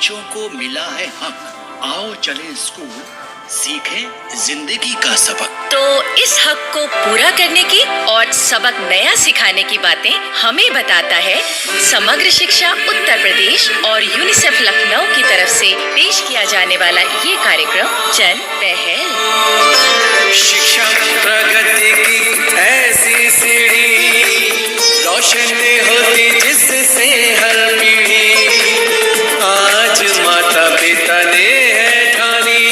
बच्चों को मिला है हक, आओ चलें स्कूल, सीखें जिंदगी का सबक। तो इस हक को पूरा करने की और सबक नया सिखाने की बातें हमें बताता है समग्र शिक्षा उत्तर प्रदेश और यूनिसेफ लखनऊ की तरफ से पेश किया जाने वाला ये कार्यक्रम जन पहल। शिक्षा प्रगति की ऐसी सीढ़ी, रोशन होती जिससे हर पीढ़ी। आज माता पिता ने है ठानी,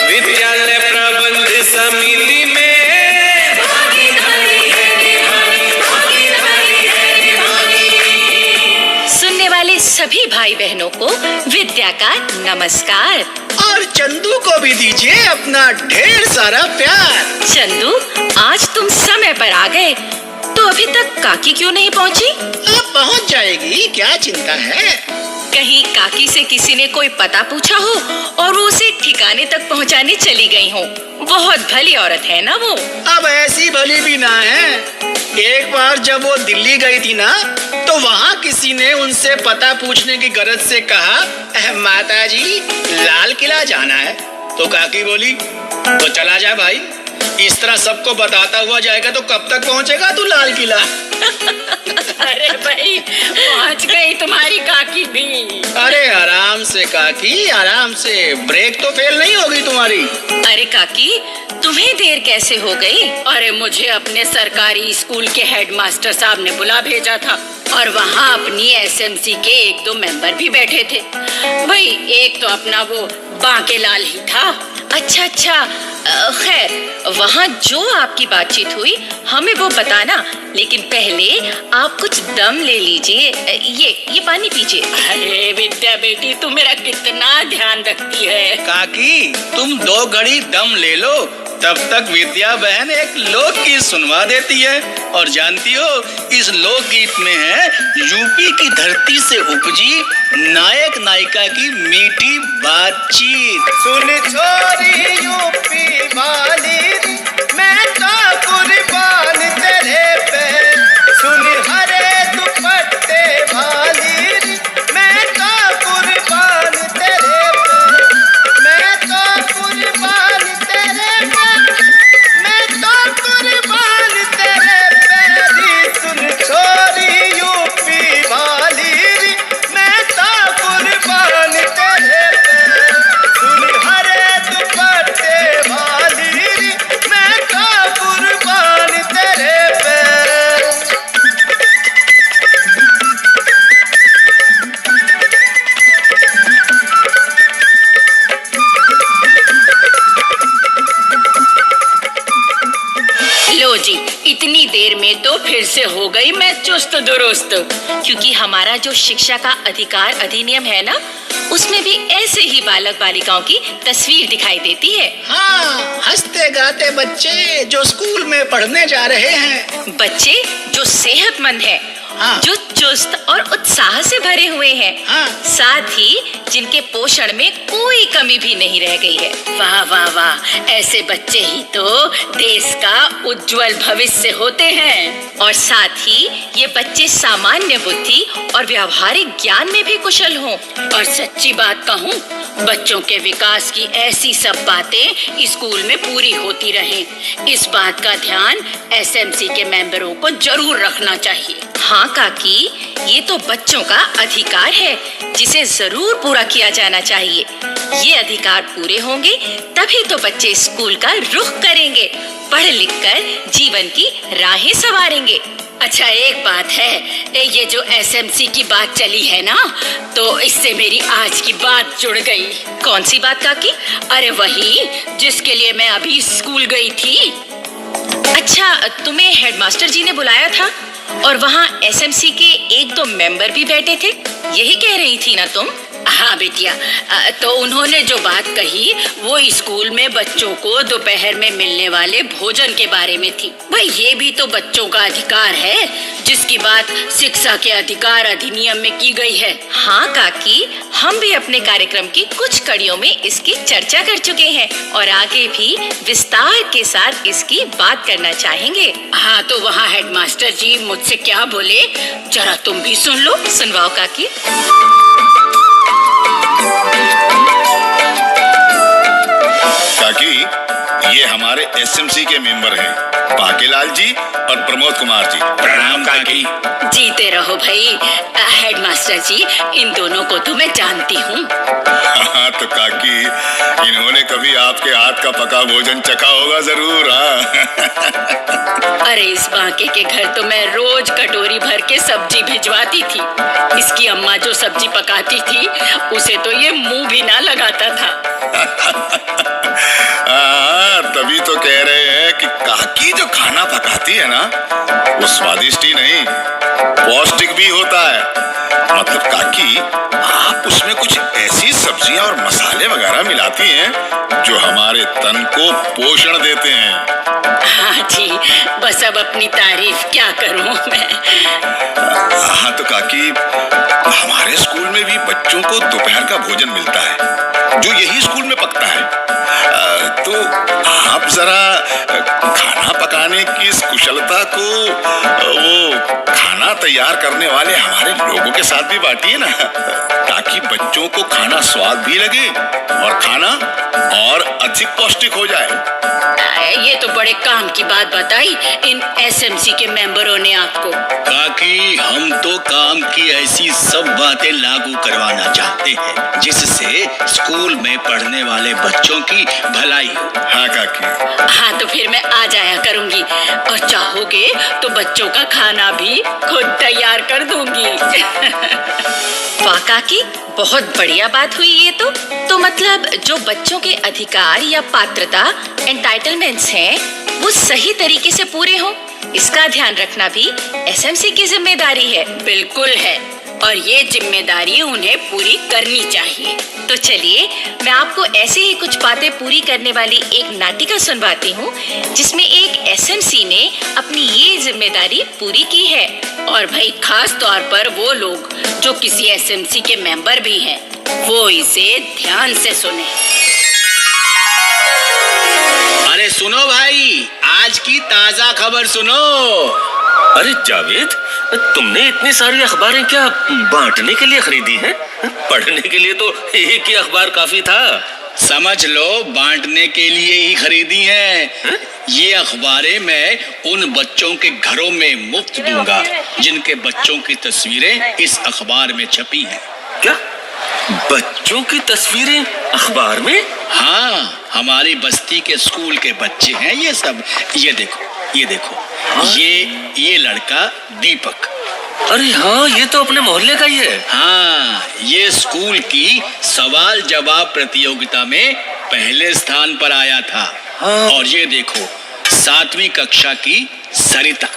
विद्यालय प्रबंध समिति में भागीदारी है निभानी, भागीदारी है निभानी। सुनने वाले सभी भाई बहनों को विद्या का नमस्कार। और चंदू को भी दीजिए अपना ढेर सारा प्यार। चंदू, आज तुम समय पर आ गए, तो अभी तक काकी क्यों नहीं पहुंची? अब पहुंच जाएगी, क्या चिंता है। कहीं काकी से किसी ने कोई पता पूछा हो और वो उसे ठिकाने तक पहुंचाने चली गई हो। बहुत भली औरत है ना वो। अब ऐसी भली भी ना है। एक बार जब वो दिल्ली गई थी ना, तो वहाँ किसी ने उनसे पता पूछने की गरज से कहा, माताजी लाल किला जाना है। तो काकी बोली, तो चला जा भाई, इस तरह सबको बताता हुआ जाएगा तो कब तक पहुँचेगा तू लाल किला। अरे भाई, पहुंच गई तुम्हारी काकी भी। अरे आराम से काकी, आराम से, ब्रेक तो फेल नहीं होगी तुम्हारी। अरे काकी, तुम्हें देर कैसे हो गई? अरे मुझे अपने सरकारी स्कूल के हेडमास्टर साहब ने बुला भेजा था और वहाँ अपनी एसएमसी के एक दो मेंबर भी बैठे थे। भाई एक तो अपना वो बांकेलाल ही था। अच्छा, खैर, वहाँ जो आपकी बातचीत हुई हमें वो बताना, लेकिन पहले आप कुछ दम ले लीजिए। ये पानी पीजिए। अरे विद्या बेटी, तू मेरा कितना ध्यान रखती है। काकी तुम 2 घड़ी दम ले लो, तब तक विद्या बहन एक लोकगीत सुनवा देती है। और जानती हो, इस लोकगीत में है यूपी की धरती से उपजी नायक नायिका की मीठी बातचीत। सुन छोरी यूपी वाली, मैं तो कुर्बान तेरे पे। सुन हरे दुपट्टे वाली, मैं तो कुर्बान तेरे पे। मैं तो कुर्बान तेरे पे, मैं तो कुर्बान तेरे पे। सुन छोरी यूपी वाली, मैं तो कुर्बान तेरे पे। सुन हरे दुपट्टे वाली, मैं तो कुर्बान तेरे पे। लो जी, इतनी देर में तो फिर से हो गई मैं चुस्त दुरुस्त। क्योंकि हमारा जो शिक्षा का अधिकार अधिनियम है ना, उसमें भी ऐसे ही बालक बालिकाओं की तस्वीर दिखाई देती है। हाँ, हंसते गाते बच्चे जो स्कूल में पढ़ने जा रहे हैं। बच्चे जो सेहतमंद हैं, हाँ। जो चुस्त और उत्साह से भरे हुए हैं, हाँ। साथ ही जिनके पोषण में कोई कमी भी नहीं रह गई है। वाह वाह वाह, ऐसे बच्चे ही तो देश का उज्जवल भविष्य होते हैं। और साथ ही ये बच्चे सामान्य बुद्धि और व्यावहारिक ज्ञान में भी कुशल हों। और सच्ची बात कहूँ, बच्चों के विकास की ऐसी सब बातें स्कूल में पूरी होती रहें। इस बात का ध्यान एसएमसी के मेंबरों को जरूर रखना चाहिए। हाँ काकी, ये तो बच्चों का अधिकार है, जिसे जरूर पूरा किया जाना चाहिए। ये अधिकार पूरे होंगे तभी तो बच्चे स्कूल का रुख करेंगे, पढ़ लिख कर जीवन की राहें संवारेंगे। अच्छा, एक बात है, ये जो एसएमसी की बात चली है ना, तो इससे मेरी आज की बात जुड़ गई। कौन सी बात काकी? अरे वही जिसके लिए मैं अभी स्कूल गई थी। अच्छा, तुम्हें हेडमास्टर जी ने बुलाया था और वहाँ एसएमसी के एक दो मेंबर भी बैठे थे, यही कह रही थी ना तुम? हाँ बेटिया, तो उन्होंने जो बात कही वो स्कूल में बच्चों को दोपहर में मिलने वाले भोजन के बारे में थी। भाई ये भी तो बच्चों का अधिकार है, जिसकी बात शिक्षा के अधिकार अधिनियम में की गई है। हाँ काकी, हम भी अपने कार्यक्रम की कुछ कड़ियों में इसकी चर्चा कर चुके हैं और आगे भी विस्तार के साथ इसकी बात करना चाहेंगे। हाँ, तो वहाँ हेडमास्टर जी मुझसे क्या बोले, जरा तुम भी सुन लो। सुनवाओ काकी। काकी, ये हमारे एसएमसी के मेंबर हैं, बाकेलाल जी और प्रमोद कुमार जी। प्रणाम काकी। जीते रहो भाई। हेडमास्टर जी, इन दोनों को तो मैं जानती हूँ। हाँ तो काकी, इन्होंने कभी आपके हाथ का पका भोजन चखा होगा जरूर। हाँ अरे इस बांके के घर तो मैं रोज कटोरी भर के सब्जी भिजवाती थी। इसकी अम्मा जो सब्जी पकाती थी उसे तो ये मुंह भी ना लगाता था। हाँ, तभी तो कह रहे हैं कि काकी जो खाना पकाती है ना, वो स्वादिष्ट ही नहीं, पौष्टिक भी होता है। मतलब काकी, आप उसमें कुछ ऐसी सब्जियां और मसाले वगैरह मिलाती हैं जो हमारे तन को पोषण देते हैं। हाँ जी, बस अब अपनी तारीफ क्या करूँ मैं। हाँ तो काकी, हमारे स्कूल में भी बच्चों को दोपहर का भोजन मिलता है जो यही स्कूल में पकता है। तो आप जरा खाना पकाने की इस कुशलता को वो खाना तैयार करने वाले हमारे लोगों के साथ भी बांटिए ना, ताकि बच्चों को खाना स्वाद भी लगे और खाना और अधिक पौष्टिक हो जाए। ये तो बड़े काम की बात बताई इन एसएमसी के मेंबरों ने आपको। काकी, हम तो काम की ऐसी सब बातें लागू करवाना चाहते हैं जिससे स्कूल में पढ़ने वाले बच्चों की भलाई हो। हाँ काकी। हाँ तो फिर मैं आ जाया करूंगी और चाहोगे तो बच्चों का खाना भी खुद तैयार कर दूंगी। वाह काकी, बहुत बढ़िया बात हुई ये तो मतलब जो बच्चों के अधिकार या पात्रता एंटाइटलमेंट्स हैं वो सही तरीके से पूरे हों, इसका ध्यान रखना भी एसएमसी की जिम्मेदारी है। बिल्कुल है, और ये जिम्मेदारी उन्हें पूरी करनी चाहिए। तो चलिए मैं आपको ऐसे ही कुछ बातें पूरी करने वाली एक नाटिका सुनवाती हूँ जिसमें एक एसएमसी ने अपनी ये जिम्मेदारी पूरी की है। और भाई खास तौर पर वो लोग जो किसी एसएमसी के मेंबर भी हैं, वो इसे ध्यान से सुने। अरे सुनो भाई, आज की ताजा खबर सुनो। अरे जावेद, तुमने इतनी सारी अखबारें क्या बांटने के लिए खरीदी हैं? पढ़ने के लिए तो एक ही अखबार काफी था। समझ लो, बांटने के लिए ही खरीदी हैं। ये अखबारें मैं उन बच्चों के घरों में मुफ्त दूंगा जिनके बच्चों की तस्वीरें इस अखबार में छपी हैं। क्या बच्चों की तस्वीरें अखबार में? हाँ, हमारी बस्ती के स्कूल के बच्चे हैं ये सब। ये देखो, ये देखो। हाँ? ये लड़का दीपक। अरे हाँ, ये तो अपने मोहल्ले का ही है। हाँ, ये स्कूल की सवाल जवाब प्रतियोगिता में पहले स्थान पर आया था। हाँ। और ये देखो, 7वीं कक्षा की सरिता।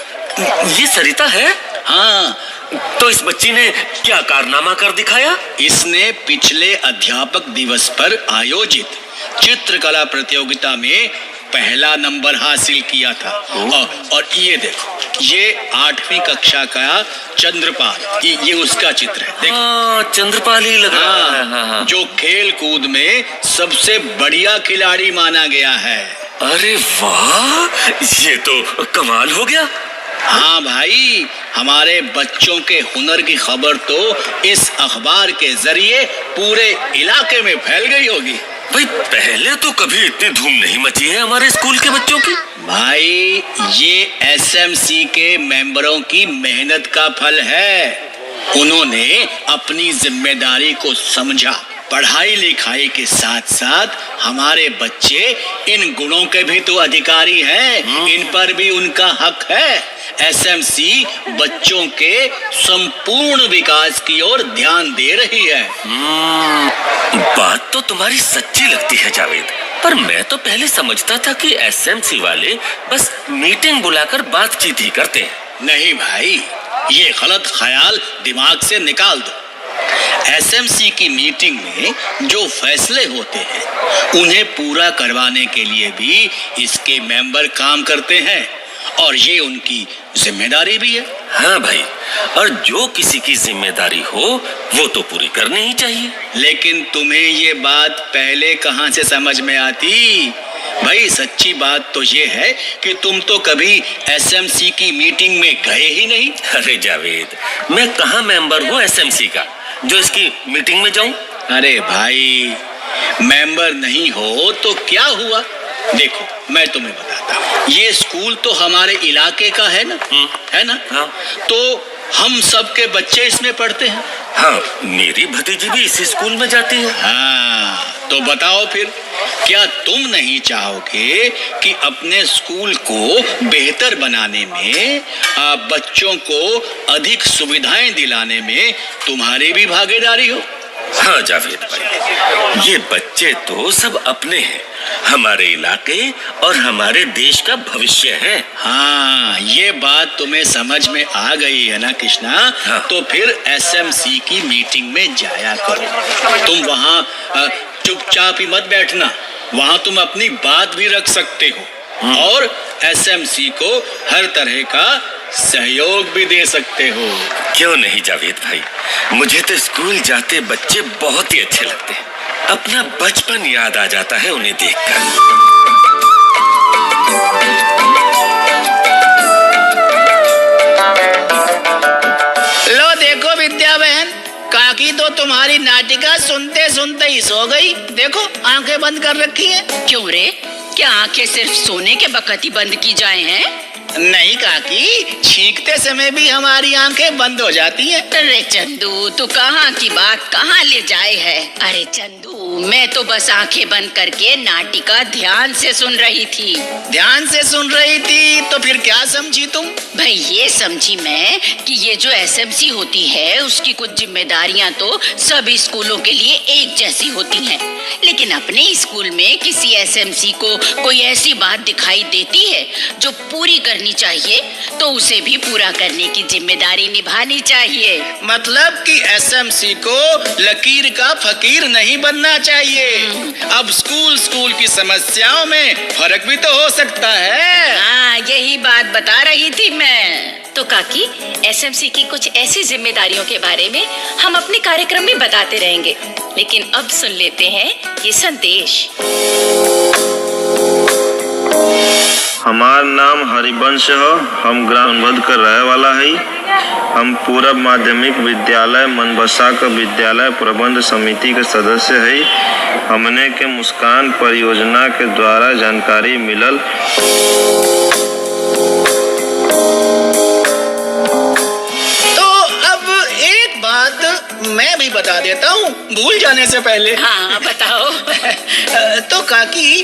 ये सरिता है? हाँ, तो इस बच्ची ने क्या कारनामा कर दिखाया? इसने पिछले अध्यापक दिवस पर आयोजित चित्रकला प्रतियोगिता में पहला नंबर हासिल किया था। और ये देखो, ये 8वीं कक्षा का चंद्रपाल, ये उसका चित्र है। देखो। हाँ, चंद्रपाल ही लग रहा है। हाँ, जो खेल कूद में सबसे बढ़िया खिलाड़ी माना गया है। अरे वाह, ये तो कमाल हो गया। हाँ भाई, हमारे बच्चों के हुनर की खबर तो इस अखबार के जरिए पूरे इलाके में फैल गई होगी। भाई पहले तो कभी इतनी धूम नहीं मची है हमारे स्कूल के बच्चों की। भाई, ये एसएमसी के मेंबरों की मेहनत का फल है। उन्होंने अपनी जिम्मेदारी को समझा। पढ़ाई लिखाई के साथ साथ हमारे बच्चे इन गुणों के भी तो अधिकारी हैं। इन पर भी उनका हक है। एसएमसी बच्चों के संपूर्ण विकास की ओर ध्यान दे रही है। बात तो तुम्हारी सच्ची लगती है जावेद, पर मैं तो पहले समझता था कि एसएमसी वाले बस मीटिंग बुलाकर बातचीत ही करते हैं। नहीं भाई, ये गलत ख्याल दिमाग से निकाल दो। एसएमसी की मीटिंग में जो फैसले होते हैं उन्हें पूरा करवाने के लिए भी इसके मेंबर काम करते हैं और ये उनकी जिम्मेदारी भी है। हाँ भाई, और जो किसी की जिम्मेदारी हो वो तो पूरी करनी ही चाहिए। लेकिन तुम्हें ये बात पहले कहाँ से समझ में आती? भाई सच्ची बात तो ये है कि तुम तो कभी एसएमसी की मीटिंग में गए ही नहीं। अरे जावेद, मैं कहाँ मेंबर हूँ एसएमसी का जो इसकी मीटिंग में जाऊं? अरे भाई, मेंबर नहीं हो तो क्या हुआ? देखो, मैं तुम्हें बताता हूँ, ये स्कूल तो हमारे इलाके का है ना, है ना? हाँ। तो हम सब के बच्चे इसमें पढ़ते हैं। हाँ, मेरी भतीजी भी इसी स्कूल में जाती है। हाँ, तो बताओ फिर, क्या तुम नहीं चाहोगे कि अपने स्कूल को बेहतर बनाने में, बच्चों को अधिक सुविधाएं दिलाने में तुम्हारी भी भागीदारी हो? हाँ जावेद भाई, ये बच्चे तो सब अपने हैं, हमारे इलाके और हमारे देश का भविष्य है। हाँ, ये बात तुम्हें समझ में आ गई है ना कृष्णा? हाँ। तो फिर एसएमसी की मीटिंग में जाया करो। तुम वहाँ चुपचाप ही मत बैठना, वहाँ तुम अपनी बात भी रख सकते हो और एसएमसी को हर तरह का सहयोग भी दे सकते हो। क्यों नहीं जावेद भाई, मुझे तो स्कूल जाते बच्चे बहुत ही अच्छे लगते हैं। अपना बचपन याद आ जाता है उन्हें देखकर। लो देखो विद्या बहन, काकी तो तुम्हारी नाटिका सुनते सुनते ही सो गई। देखो, आंखें बंद कर रखी है। क्यों रे, क्या आंखें सिर्फ सोने के बखत ही बंद की जाए हैं? नहीं काकी, छींकते समय भी हमारी आंखें बंद हो जाती हैं। अरे चंदू, तू कहाँ की बात कहाँ ले जाए है? अरे चंदू, मैं तो बस आंखें बंद करके नाटिका ध्यान से सुन रही थी। ध्यान से सुन रही थी तो फिर क्या समझी तुम? भाई, ये समझी मैं कि ये जो एसएमसी होती है उसकी कुछ जिम्मेदारियां तो सभी स्कूलों के लिए एक जैसी होती हैं, लेकिन अपने स्कूल में किसी एसएमसी को कोई ऐसी बात दिखाई देती है जो पूरी करनी चाहिए तो उसे भी पूरा करने की जिम्मेदारी निभानी चाहिए। मतलब कि एसएमसी को लकीर का फकीर नहीं बनना चाहिए। अब स्कूल की समस्याओं में फर्क भी तो हो सकता है। हाँ, यही बात बता रही थी मैं। तो काकी, एसएमसी की कुछ ऐसी जिम्मेदारियों के बारे में हम अपने कार्यक्रम में बताते रहेंगे, लेकिन अब सुन लेते हैं ये संदेश। हमार नाम हरिवंश है, हम ग्राम सोनभद्र का रहे वाला है। हम पूरब माध्यमिक विद्यालय मनबसा का विद्यालय प्रबंध समिति के सदस्य है। हमने के मुस्कान परियोजना के द्वारा जानकारी मिलल। तो अब एक बात मैं भी बता देता हूँ, भूल जाने से पहले। हाँ, बताओ। तो काकी,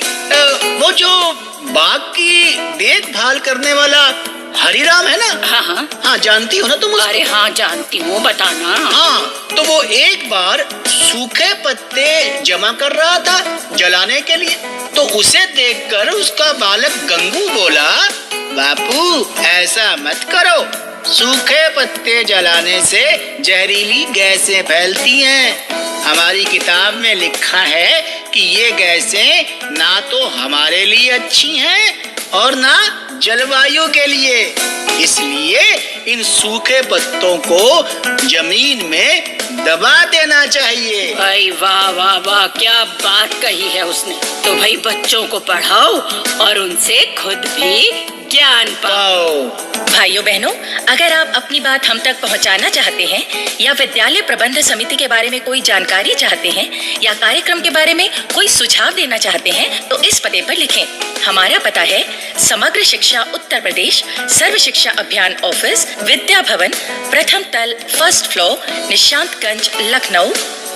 वो जो बाग की देखभाल करने वाला हरिराम है ना? हाँ हाँ हाँ, जानती हो ना तुम उसको? अरे हाँ, जानती हूँ, बताना। हाँ, तो वो एक बार सूखे पत्ते जमा कर रहा था जलाने के लिए, तो उसे देखकर उसका बालक गंगू बोला, बापू ऐसा मत करो, सूखे पत्ते जलाने से जहरीली गैसें फैलती हैं। हमारी किताब में लिखा है कि ये गैसें ना तो हमारे लिए अच्छी हैं और ना जलवायु के लिए, इसलिए इन सूखे पत्तों को जमीन में दबा देना चाहिए। भाई वाह वाह वाह, क्या बात कही है उसने। तो भाई, बच्चों को पढ़ाओ और उनसे खुद भी ज्ञान पाओ। भाइयों बहनों, अगर आप अपनी बात हम तक पहुंचाना चाहते हैं या विद्यालय प्रबंध समिति के बारे में कोई जानकारी चाहते हैं या कार्यक्रम के बारे में कोई सुझाव देना चाहते हैं तो इस पते पर लिखें। हमारा पता है समग्र शिक्षा उत्तर प्रदेश सर्व शिक्षा अभियान ऑफिस, विद्या भवन, प्रथम तल, फर्स्ट फ्लोर, निशांतगंज, लखनऊ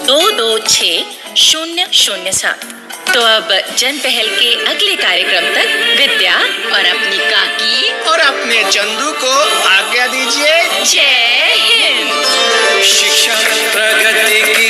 226007। तो अब जन पहल के अगले कार्यक्रम तक विद्या और अपनी काकी और अपने चंदू को आज्ञा दीजिए। जय हिंद। शिक्षा प्रगति की